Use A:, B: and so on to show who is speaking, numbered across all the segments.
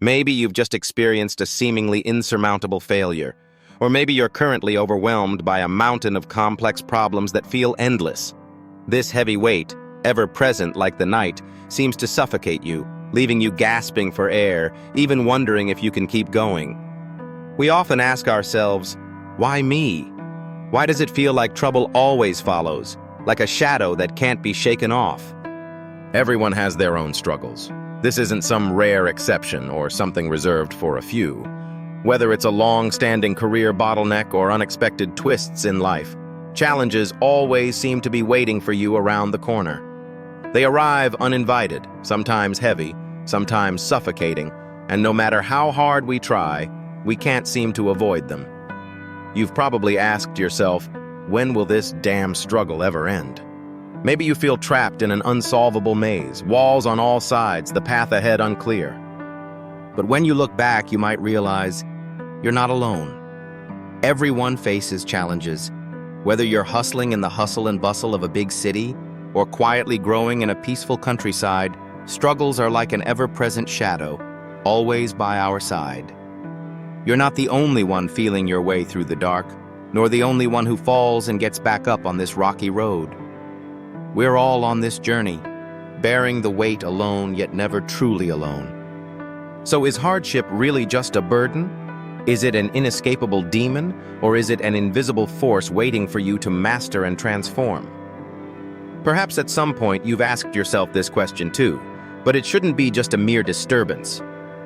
A: Maybe you've just experienced a seemingly insurmountable failure, or maybe you're currently overwhelmed by a mountain of complex problems that feel endless. This heavy weight, ever present like the night, seems to suffocate you, leaving you gasping for air, even wondering if you can keep going. We often ask ourselves, why me? Why does it feel like trouble always follows, like a shadow that can't be shaken off? Everyone has their own struggles. This isn't some rare exception or something reserved for a few. Whether it's a long-standing career bottleneck or unexpected twists in life, challenges always seem to be waiting for you around the corner. They arrive uninvited, sometimes heavy, sometimes suffocating, and no matter how hard we try, we can't seem to avoid them. You've probably asked yourself, when will this damn struggle ever end? Maybe you feel trapped in an unsolvable maze, walls on all sides, the path ahead unclear. But when you look back, you might realize you're not alone. Everyone faces challenges. Whether you're hustling in the hustle and bustle of a big city or quietly growing in a peaceful countryside, struggles are like an ever-present shadow, always by our side. You're not the only one feeling your way through the dark, nor the only one who falls and gets back up on this rocky road. We're all on this journey, bearing the weight alone, yet never truly alone. So is hardship really just a burden? Is it an inescapable demon, or is it an invisible force waiting for you to master and transform? Perhaps at some point you've asked yourself this question too, but it shouldn't be just a mere disturbance.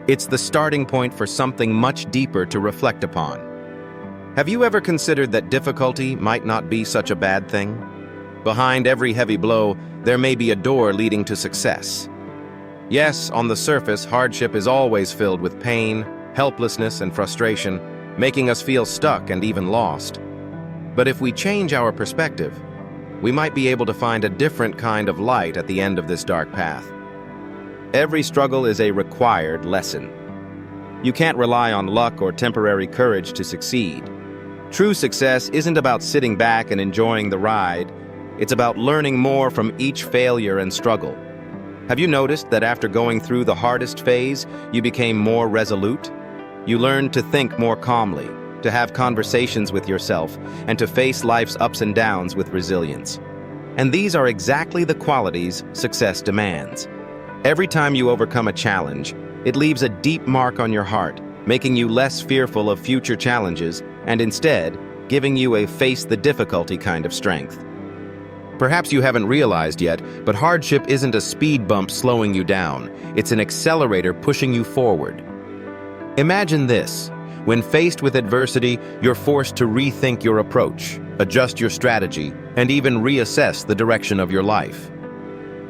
A: It's the starting point for something much deeper to reflect upon. Have you ever considered that difficulty might not be such a bad thing? Behind every heavy blow, there may be a door leading to success. Yes, on the surface, hardship is always filled with pain, helplessness, and frustration, making us feel stuck and even lost. But if we change our perspective, we might be able to find a different kind of light at the end of this dark path. Every struggle is a required lesson. You can't rely on luck or temporary courage to succeed. True success isn't about sitting back and enjoying the ride. It's about learning more from each failure and struggle. Have you noticed that after going through the hardest phase, you became more resolute? You learned to think more calmly, to have conversations with yourself, and to face life's ups and downs with resilience. And these are exactly the qualities success demands. Every time you overcome a challenge, it leaves a deep mark on your heart, making you less fearful of future challenges and instead giving you a face the difficulty kind of strength. Perhaps you haven't realized yet, but hardship isn't a speed bump slowing you down. It's an accelerator pushing you forward. Imagine this. When faced with adversity, you're forced to rethink your approach, adjust your strategy, and even reassess the direction of your life.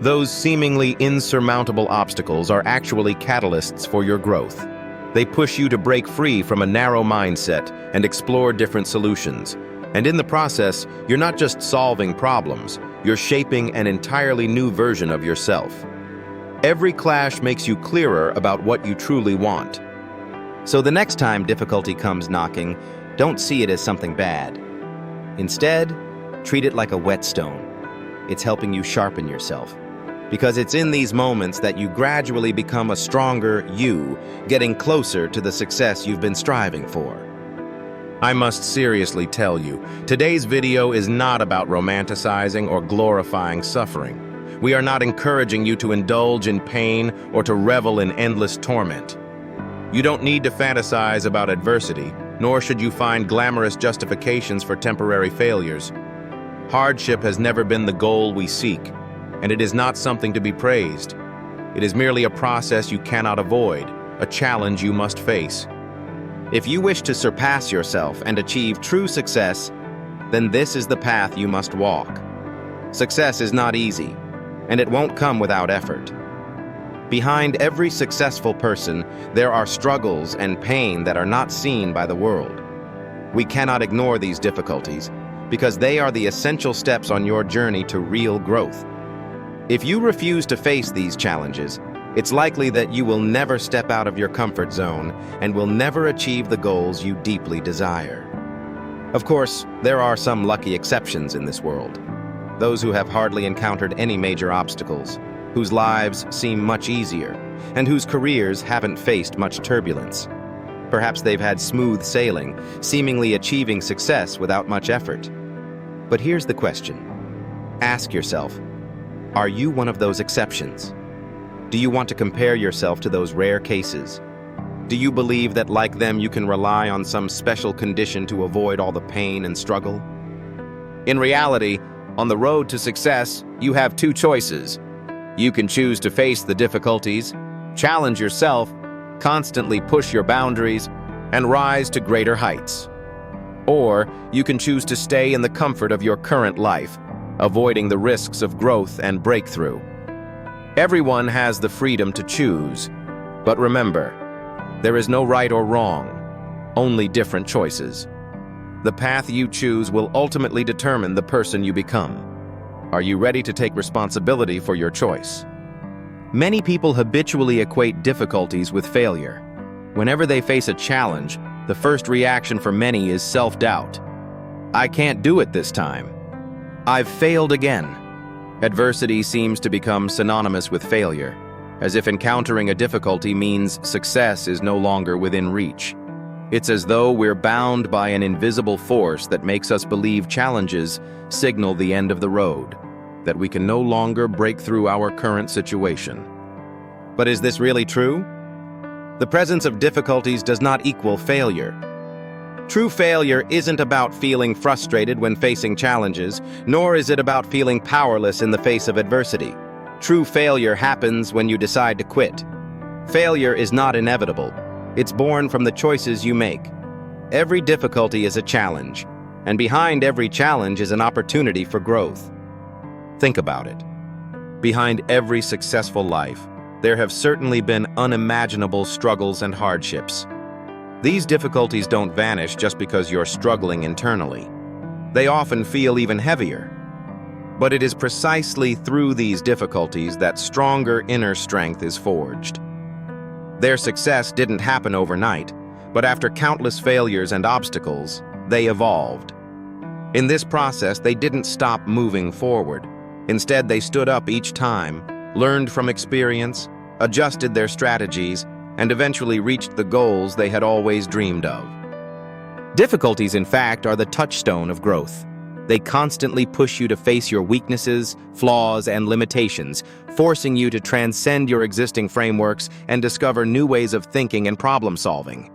A: Those seemingly insurmountable obstacles are actually catalysts for your growth. They push you to break free from a narrow mindset and explore different solutions. And in the process, you're not just solving problems, you're shaping an entirely new version of yourself. Every clash makes you clearer about what you truly want. So the next time difficulty comes knocking, don't see it as something bad. Instead, treat it like a whetstone. It's helping you sharpen yourself. Because it's in these moments that you gradually become a stronger you, getting closer to the success you've been striving for. I must seriously tell you, today's video is not about romanticizing or glorifying suffering. We are not encouraging you to indulge in pain or to revel in endless torment. You don't need to fantasize about adversity, nor should you find glamorous justifications for temporary failures. Hardship has never been the goal we seek, and it is not something to be praised. It is merely a process you cannot avoid, a challenge you must face. If you wish to surpass yourself and achieve true success, then this is the path you must walk. Success is not easy, and it won't come without effort. Behind every successful person, there are struggles and pain that are not seen by the world. We cannot ignore these difficulties because they are the essential steps on your journey to real growth. If you refuse to face these challenges, it's likely that you will never step out of your comfort zone and will never achieve the goals you deeply desire. Of course, there are some lucky exceptions in this world. Those who have hardly encountered any major obstacles, whose lives seem much easier, and whose careers haven't faced much turbulence. Perhaps they've had smooth sailing, seemingly achieving success without much effort. But here's the question. Ask yourself, are you one of those exceptions? Do you want to compare yourself to those rare cases? Do you believe that, like them, you can rely on some special condition to avoid all the pain and struggle? In reality, on the road to success, you have two choices. You can choose to face the difficulties, challenge yourself, constantly push your boundaries, and rise to greater heights. Or you can choose to stay in the comfort of your current life, avoiding the risks of growth and breakthrough. Everyone has the freedom to choose, but remember, there is no right or wrong, only different choices. The path you choose will ultimately determine the person you become. Are you ready to take responsibility for your choice? Many people habitually equate difficulties with failure. Whenever they face a challenge, the first reaction for many is self-doubt. I can't do it this time. I've failed again. Adversity seems to become synonymous with failure, as if encountering a difficulty means success is no longer within reach. It's as though we're bound by an invisible force that makes us believe challenges signal the end of the road, that we can no longer break through our current situation. But is this really true? The presence of difficulties does not equal failure. True failure isn't about feeling frustrated when facing challenges, nor is it about feeling powerless in the face of adversity. True failure happens when you decide to quit. Failure is not inevitable. It's born from the choices you make. Every difficulty is a challenge, and behind every challenge is an opportunity for growth. Think about it. Behind every successful life, there have certainly been unimaginable struggles and hardships. These difficulties don't vanish just because you're struggling internally. They often feel even heavier. But it is precisely through these difficulties that stronger inner strength is forged. Their success didn't happen overnight, but after countless failures and obstacles, they evolved. In this process, they didn't stop moving forward. Instead, they stood up each time, learned from experience, adjusted their strategies, and eventually reached the goals they had always dreamed of. Difficulties, in fact, are the touchstone of growth. They constantly push you to face your weaknesses, flaws, and limitations, forcing you to transcend your existing frameworks and discover new ways of thinking and problem-solving.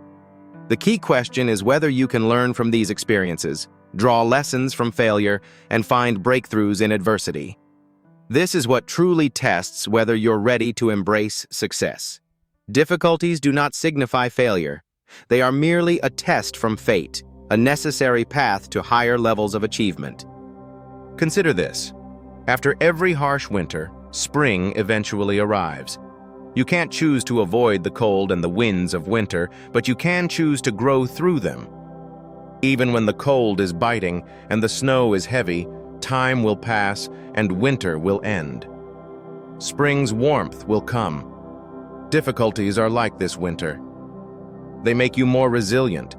A: The key question is whether you can learn from these experiences, draw lessons from failure, and find breakthroughs in adversity. This is what truly tests whether you're ready to embrace success. Difficulties do not signify failure. They are merely a test from fate, a necessary path to higher levels of achievement. Consider this. After every harsh winter, spring eventually arrives. You can't choose to avoid the cold and the winds of winter, but you can choose to grow through them. Even when the cold is biting and the snow is heavy, time will pass and winter will end. Spring's warmth will come. Difficulties are like this winter. They make you more resilient,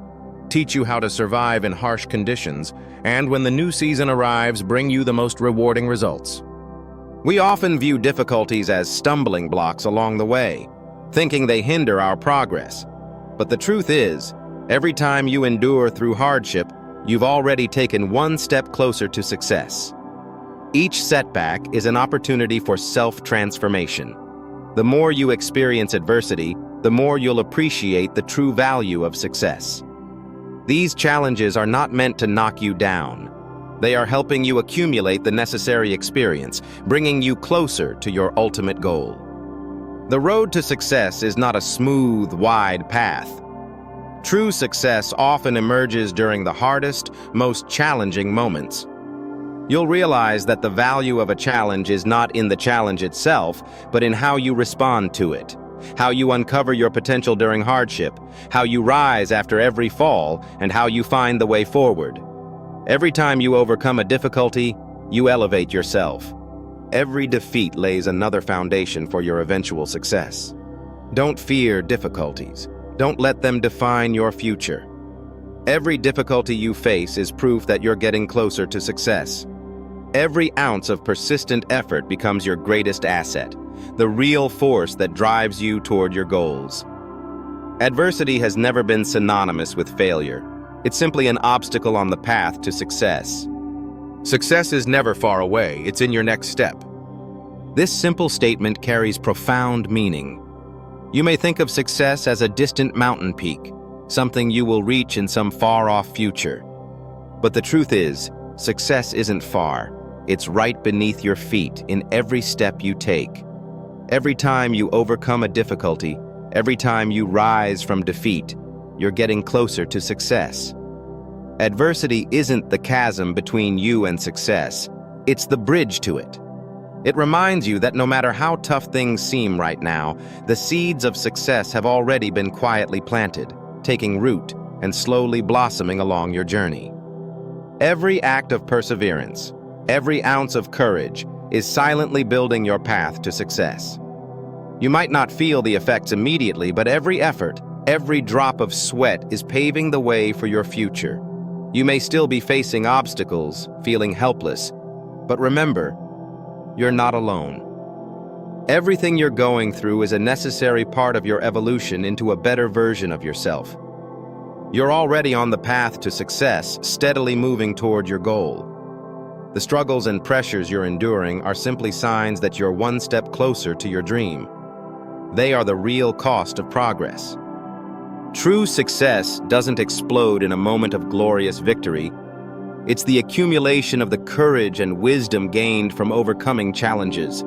A: teach you how to survive in harsh conditions, and when the new season arrives, bring you the most rewarding results. We often view difficulties as stumbling blocks along the way, thinking they hinder our progress. But the truth is, every time you endure through hardship, you've already taken one step closer to success. Each setback is an opportunity for self-transformation. The more you experience adversity, the more you'll appreciate the true value of success. These challenges are not meant to knock you down. They are helping you accumulate the necessary experience, bringing you closer to your ultimate goal. The road to success is not a smooth, wide path. True success often emerges during the hardest, most challenging moments. You'll realize that the value of a challenge is not in the challenge itself, but in how you respond to it, how you uncover your potential during hardship, how you rise after every fall, and how you find the way forward. Every time you overcome a difficulty, you elevate yourself. Every defeat lays another foundation for your eventual success. Don't fear difficulties. Don't let them define your future. Every difficulty you face is proof that you're getting closer to success. Every ounce of persistent effort becomes your greatest asset, the real force that drives you toward your goals. Adversity has never been synonymous with failure. It's simply an obstacle on the path to success.
B: Success is never far away, it's in your next step.
A: This simple statement carries profound meaning. You may think of success as a distant mountain peak, something you will reach in some far-off future. But the truth is, success isn't far. It's right beneath your feet in every step you take. Every time you overcome a difficulty, every time you rise from defeat, you're getting closer to success. Adversity isn't the chasm between you and success. It's the bridge to it. It reminds you that no matter how tough things seem right now, the seeds of success have already been quietly planted, taking root and slowly blossoming along your journey. Every act of perseverance, every ounce of courage, is silently building your path to success. You might not feel the effects immediately, but every effort, every drop of sweat is paving the way for your future. You may still be facing obstacles, feeling helpless, but remember, you're not alone. Everything you're going through is a necessary part of your evolution into a better version of yourself. You're already on the path to success, steadily moving toward your goal. The struggles and pressures you're enduring are simply signs that you're one step closer to your dream. They are the real cost of progress. True success doesn't explode in a moment of glorious victory. It's the accumulation of the courage and wisdom gained from overcoming challenges.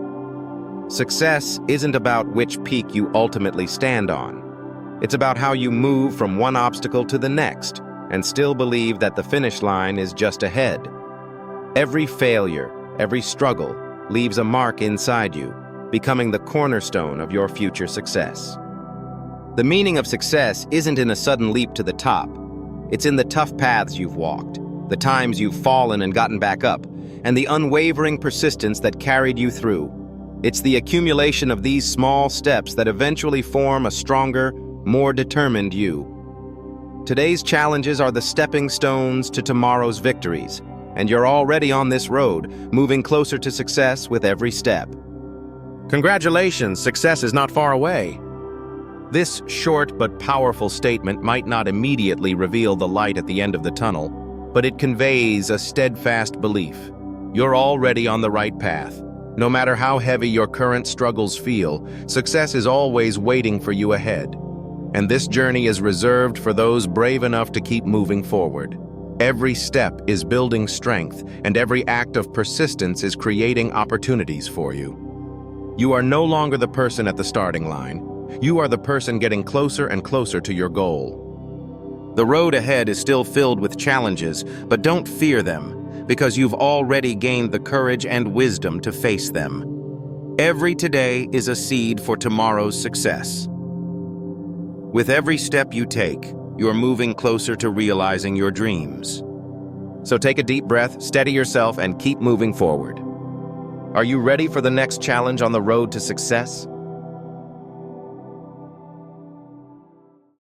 A: Success isn't about which peak you ultimately stand on. It's about how you move from one obstacle to the next and still believe that the finish line is just ahead. Every failure, every struggle leaves a mark inside you, becoming the cornerstone of your future success. The meaning of success isn't in a sudden leap to the top. It's in the tough paths you've walked, the times you've fallen and gotten back up, and the unwavering persistence that carried you through. It's the accumulation of these small steps that eventually form a stronger, more determined you. Today's challenges are the stepping stones to tomorrow's victories, and you're already on this road, moving closer to success with every step.
B: Congratulations, success is not far away. This short but powerful statement might not immediately reveal the light at the end of the tunnel, but it conveys a steadfast belief. You're already on the right path. No matter how heavy your current struggles feel, success is always waiting for you ahead. And this journey is reserved for those brave enough to keep moving forward. Every step is building strength, and every act of persistence is creating opportunities for you. You are no longer the person at the starting line. You are the person getting closer and closer to your goal. The road ahead is still filled with challenges, but don't fear them, because you've already gained the courage and wisdom to face them. Every today is a seed for tomorrow's success. With every step you take, you're moving closer to realizing your dreams. So take a deep breath, steady yourself, and keep moving forward. Are you ready for the next challenge on the road to success?